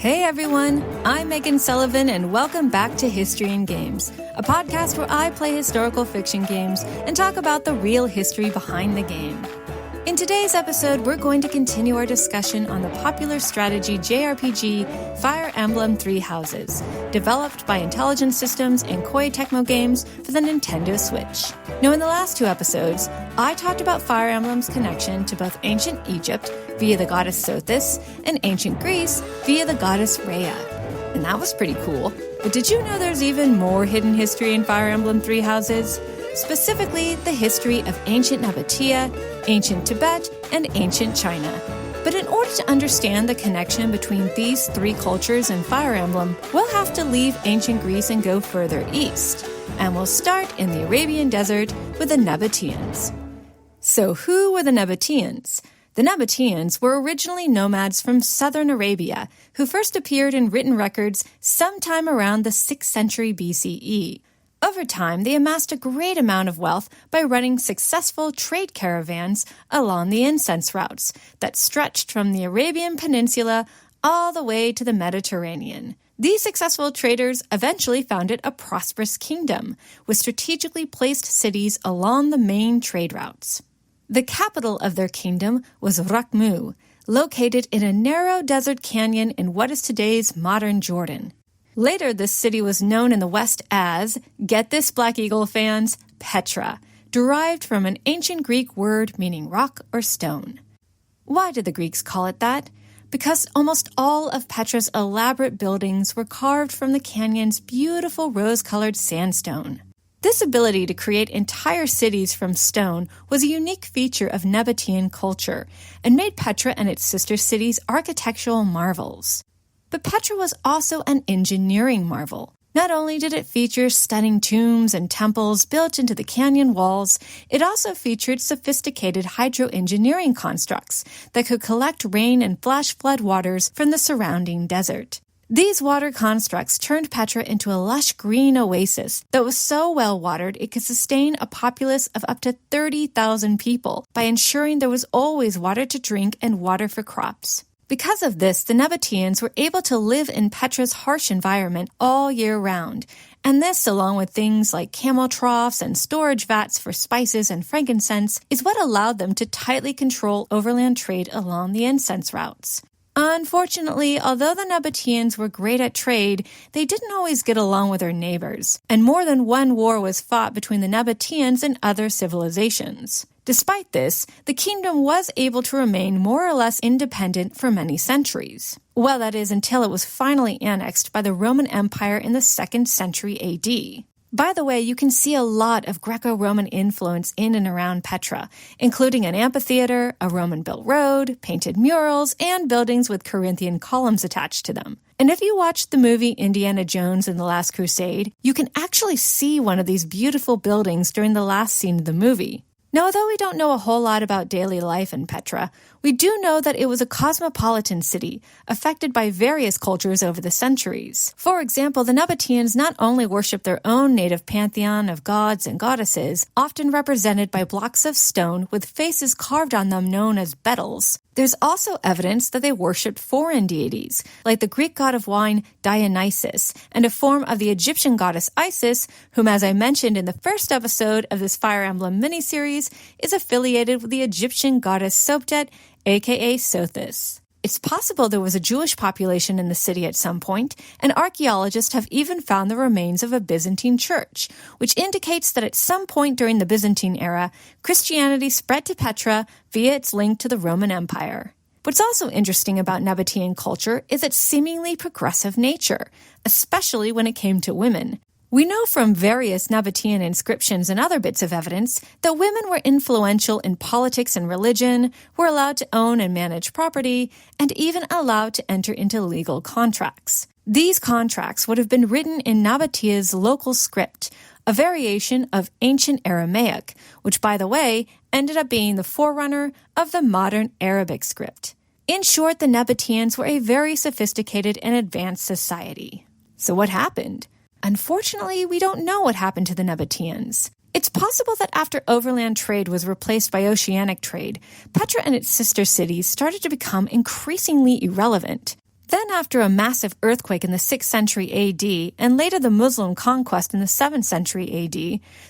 Hey everyone, I'm Meghan Sullivan and welcome back to History in Games, a podcast where I play historical fiction games and talk about the real history behind the game. In today's episode, we're going to continue our discussion on the popular strategy JRPG Fire Emblem Three Houses, developed by Intelligent Systems and Koei Tecmo Games for the Nintendo Switch. Now, in the last two episodes, I talked about Fire Emblem's connection to both ancient Egypt via the goddess Sothis and ancient Greece via the goddess Rhea. And that was pretty cool. But did you know there's even more hidden history in Fire Emblem Three Houses? Specifically, the history of ancient Nabatea, ancient Tibet, and ancient China. But in order to understand the connection between these three cultures in Fire Emblem, we'll have to leave ancient Greece and go further east. And we'll start in the Arabian desert with the Nabataeans. So who were the Nabataeans? The Nabataeans were originally nomads from southern Arabia who first appeared in written records sometime around the 6th century BCE. Over time, they amassed a great amount of wealth by running successful trade caravans along the incense routes that stretched from the Arabian Peninsula all the way to the Mediterranean. These successful traders eventually founded a prosperous kingdom with strategically placed cities along the main trade routes. The capital of their kingdom was Rakhmu, located in a narrow desert canyon in what is today's modern Jordan. Later, this city was known in the West as, get this Black Eagle fans, Petra, derived from an ancient Greek word meaning rock or stone. Why did the Greeks call it that? Because almost all of Petra's elaborate buildings were carved from the canyon's beautiful rose-colored sandstone. This ability to create entire cities from stone was a unique feature of Nabatean culture and made Petra and its sister cities architectural marvels. But Petra was also an engineering marvel. Not only did it feature stunning tombs and temples built into the canyon walls, it also featured sophisticated hydroengineering constructs that could collect rain and flash flood waters from the surrounding desert. These water constructs turned Petra into a lush green oasis that was so well watered it could sustain a populace of up to 30,000 people by ensuring there was always water to drink and water for crops. Because of this, the Nabataeans were able to live in Petra's harsh environment all year round, and this, along with things like camel troughs and storage vats for spices and frankincense, is what allowed them to tightly control overland trade along the incense routes. Unfortunately, although the Nabataeans were great at trade, they didn't always get along with their neighbors, and more than one war was fought between the Nabataeans and other civilizations. Despite this, the kingdom was able to remain more or less independent for many centuries. Well, that is until it was finally annexed by the Roman Empire in the 2nd century AD. By the way, you can see a lot of Greco-Roman influence in and around Petra, including an amphitheater, a Roman-built road, painted murals, and buildings with Corinthian columns attached to them. And if you watched the movie Indiana Jones and the Last Crusade, you can actually see one of these beautiful buildings during the last scene of the movie. Now, although we don't know a whole lot about daily life in Petra, we do know that it was a cosmopolitan city, affected by various cultures over the centuries. For example, the Nabataeans not only worshipped their own native pantheon of gods and goddesses, often represented by blocks of stone with faces carved on them known as betyls. There's also evidence that they worshipped foreign deities, like the Greek god of wine Dionysus, and a form of the Egyptian goddess Isis, whom, as I mentioned in the first episode of this Fire Emblem miniseries, is affiliated with the Egyptian goddess Sopdet, aka Sothis. It's possible there was a Jewish population in the city at some point, and archaeologists have even found the remains of a Byzantine church, which indicates that at some point during the Byzantine era, Christianity spread to Petra via its link to the Roman Empire. What's also interesting about Nabatean culture is its seemingly progressive nature, especially when it came to women. We know from various Nabatean inscriptions and other bits of evidence that women were influential in politics and religion, were allowed to own and manage property, and even allowed to enter into legal contracts. These contracts would have been written in Nabatea's local script, a variation of ancient Aramaic, which, by the way, ended up being the forerunner of the modern Arabic script. In short, the Nabataeans were a very sophisticated and advanced society. So what happened? Unfortunately, we don't know what happened to the Nabataeans. It's possible that after overland trade was replaced by oceanic trade, Petra and its sister cities started to become increasingly irrelevant. Then after a massive earthquake in the 6th century AD and later the Muslim conquest in the 7th century AD,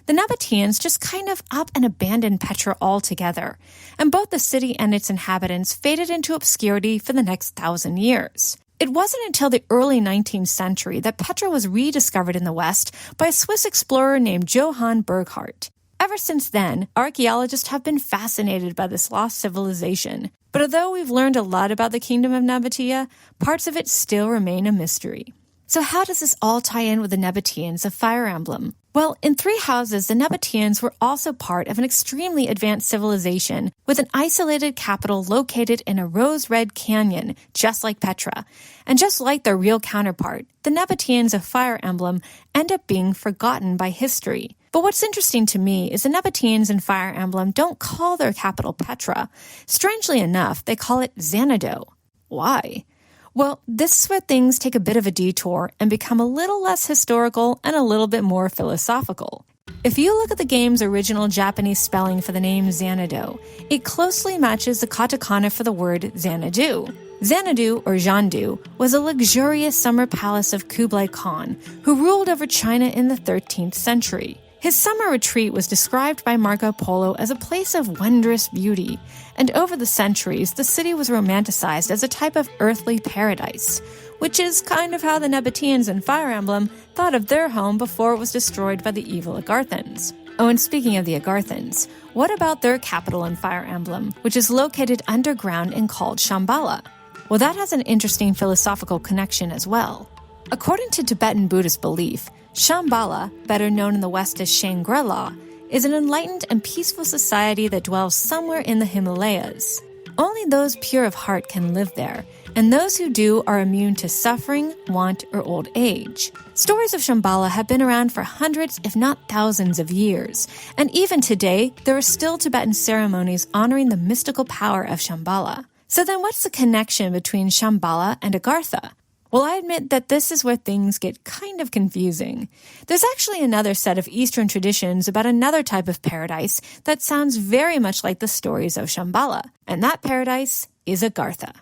the Nabataeans just kind of up and abandoned Petra altogether, and both the city and its inhabitants faded into obscurity for the next 1,000 years. It wasn't until the early 19th century that Petra was rediscovered in the West by a Swiss explorer named Johann Burckhardt. Ever since then, archaeologists have been fascinated by this lost civilization. But although we've learned a lot about the kingdom of Nabatea, parts of it still remain a mystery. So how does this all tie in with the Nabataeans of Fire Emblem? Well, in Three Houses, the Nabataeans were also part of an extremely advanced civilization with an isolated capital located in a rose-red canyon, just like Petra. And just like their real counterpart, the Nabataeans of Fire Emblem end up being forgotten by history. But what's interesting to me is the Nabataeans in Fire Emblem don't call their capital Petra. Strangely enough, they call it Xanadu. Why? Well, this is where things take a bit of a detour and become a little less historical and a little bit more philosophical. If you look at the game's original Japanese spelling for the name Xanadu, it closely matches the katakana for the word Xanadu. Xanadu, or Zhandu, was a luxurious summer palace of Kublai Khan, who ruled over China in the 13th century. His summer retreat was described by Marco Polo as a place of wondrous beauty, and over the centuries, the city was romanticized as a type of earthly paradise, which is kind of how the Nabataeans in Fire Emblem thought of their home before it was destroyed by the evil Agarthans. Oh, and speaking of the Agarthans, what about their capital in Fire Emblem, which is located underground and called Shambala? Well, that has an interesting philosophical connection as well. According to Tibetan Buddhist belief, Shambhala, better known in the West as Shangri-La, is an enlightened and peaceful society that dwells somewhere in the Himalayas. Only those pure of heart can live there, and those who do are immune to suffering, want, or old age. Stories of Shambhala have been around for hundreds, if not thousands of years, and even today, there are still Tibetan ceremonies honoring the mystical power of Shambhala. So then what's the connection between Shambhala and Agartha? Well, I admit that this is where things get kind of confusing. There's actually another set of Eastern traditions about another type of paradise that sounds very much like the stories of Shambhala, and that paradise is Agartha.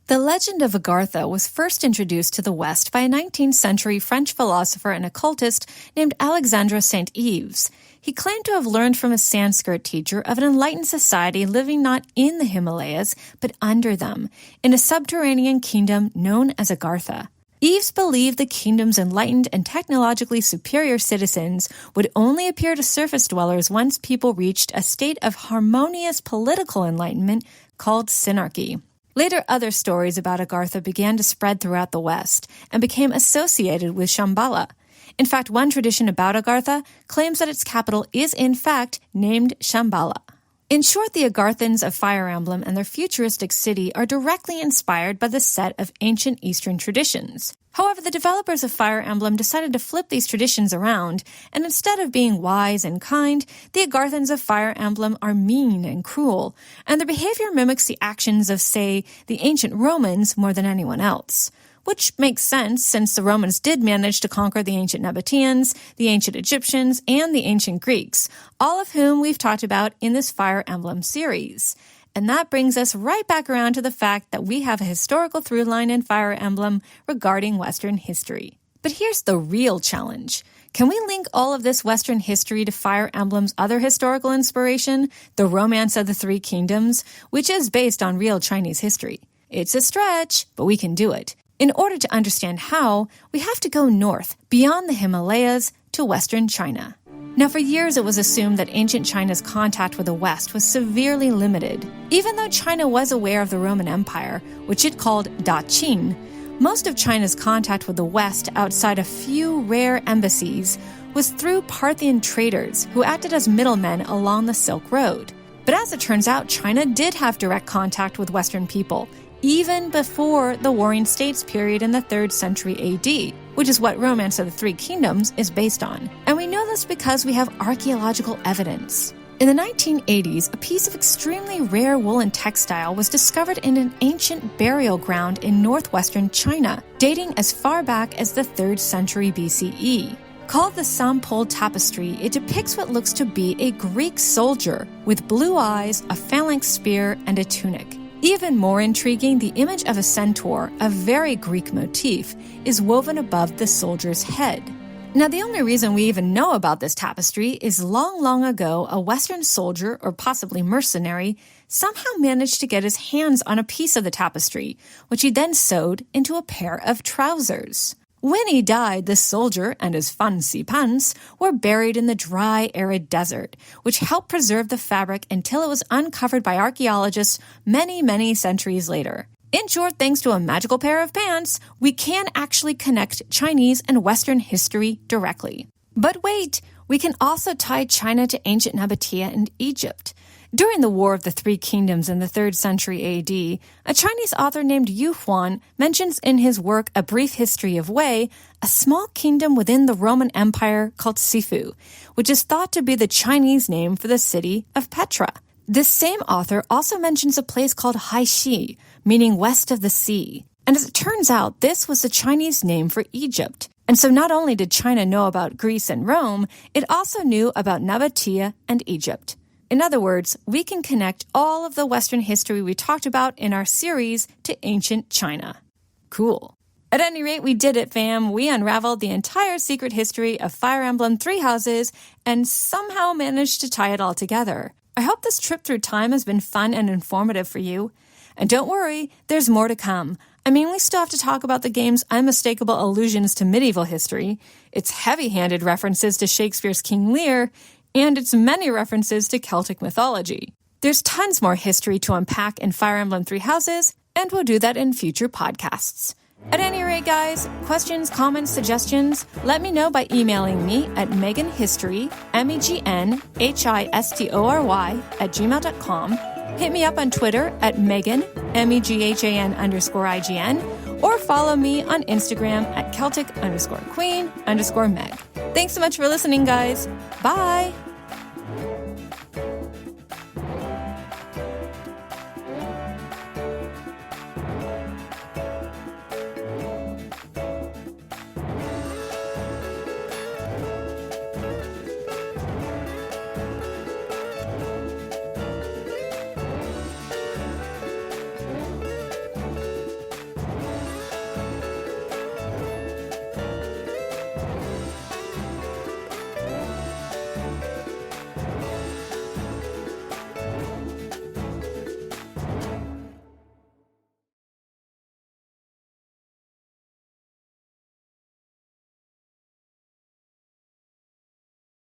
The legend of Agartha was first introduced to the West by a 19th century French philosopher and occultist named Alexandre Saint-Yves. He claimed to have learned from a Sanskrit teacher of an enlightened society living not in the Himalayas, but under them, in a subterranean kingdom known as Agartha. Yves believed the kingdom's enlightened and technologically superior citizens would only appear to surface dwellers once people reached a state of harmonious political enlightenment called synarchy. Later, other stories about Agartha began to spread throughout the West and became associated with Shambhala. In fact, one tradition about Agartha claims that its capital is in fact named Shambala. In short, the Agarthans of Fire Emblem and their futuristic city are directly inspired by the set of ancient Eastern traditions. However, the developers of Fire Emblem decided to flip these traditions around, and instead of being wise and kind, the Agarthans of Fire Emblem are mean and cruel, and their behavior mimics the actions of, say, the ancient Romans more than anyone else. Which makes sense since the Romans did manage to conquer the ancient Nabataeans, the ancient Egyptians, and the ancient Greeks, all of whom we've talked about in this Fire Emblem series. And that brings us right back around to the fact that we have a historical through line in Fire Emblem regarding Western history. But here's the real challenge. Can we link all of this Western history to Fire Emblem's other historical inspiration, the Romance of the Three Kingdoms, which is based on real Chinese history? It's a stretch, but we can do it. In order to understand how, we have to go north, beyond the Himalayas, to Western China. Now, for years it was assumed that ancient China's contact with the West was severely limited. Even though China was aware of the Roman Empire, which it called Da Qin, most of China's contact with the West outside a few rare embassies was through Parthian traders who acted as middlemen along the Silk Road. But as it turns out, China did have direct contact with Western people, even before the Warring States period in the 3rd century AD, which is what Romance of the Three Kingdoms is based on. And we know this because we have archaeological evidence. In the 1980s, a piece of extremely rare woolen textile was discovered in an ancient burial ground in northwestern China, dating as far back as the 3rd century BCE. Called the Sampled Tapestry, it depicts what looks to be a Greek soldier with blue eyes, a phalanx spear, and a tunic. Even more intriguing, the image of a centaur, a very Greek motif, is woven above the soldier's head. Now, the only reason we even know about this tapestry is long ago, a Western soldier, or possibly mercenary, somehow managed to get his hands on a piece of the tapestry, which he then sewed into a pair of trousers. When he died, the soldier and his fancy pants were buried in the dry, arid desert, which helped preserve the fabric until it was uncovered by archaeologists many centuries later. In short, thanks to a magical pair of pants, we can actually connect Chinese and Western history directly. But wait, we can also tie China to ancient Nabatea and Egypt. During the War of the Three Kingdoms in the 3rd century AD, a Chinese author named Yu Huan mentions in his work A Brief History of Wei a small kingdom within the Roman Empire called Sifu, which is thought to be the Chinese name for the city of Petra. This same author also mentions a place called Haishi, meaning west of the sea. And as it turns out, this was the Chinese name for Egypt. And so not only did China know about Greece and Rome, it also knew about Nabatea and Egypt. In other words, we can connect all of the Western history we talked about in our series to ancient China. Cool. At any rate, we did it, fam. We unraveled the entire secret history of Fire Emblem Three Houses and somehow managed to tie it all together. I hope this trip through time has been fun and informative for you. And don't worry, there's more to come. I mean, we still have to talk about the game's unmistakable allusions to medieval history, its heavy-handed references to Shakespeare's King Lear, and its many references to Celtic mythology. There's tons more history to unpack in Fire Emblem Three Houses, and we'll do that in future podcasts. At any rate, guys, questions, comments, suggestions, let me know by emailing me at meghanhistory, MEGNHISTORY @gmail.com. Hit me up on Twitter at Meghan, MEGHAN_IGN, or follow me on Instagram at Celtic_Queen_Meg. Thanks so much for listening, guys. Bye!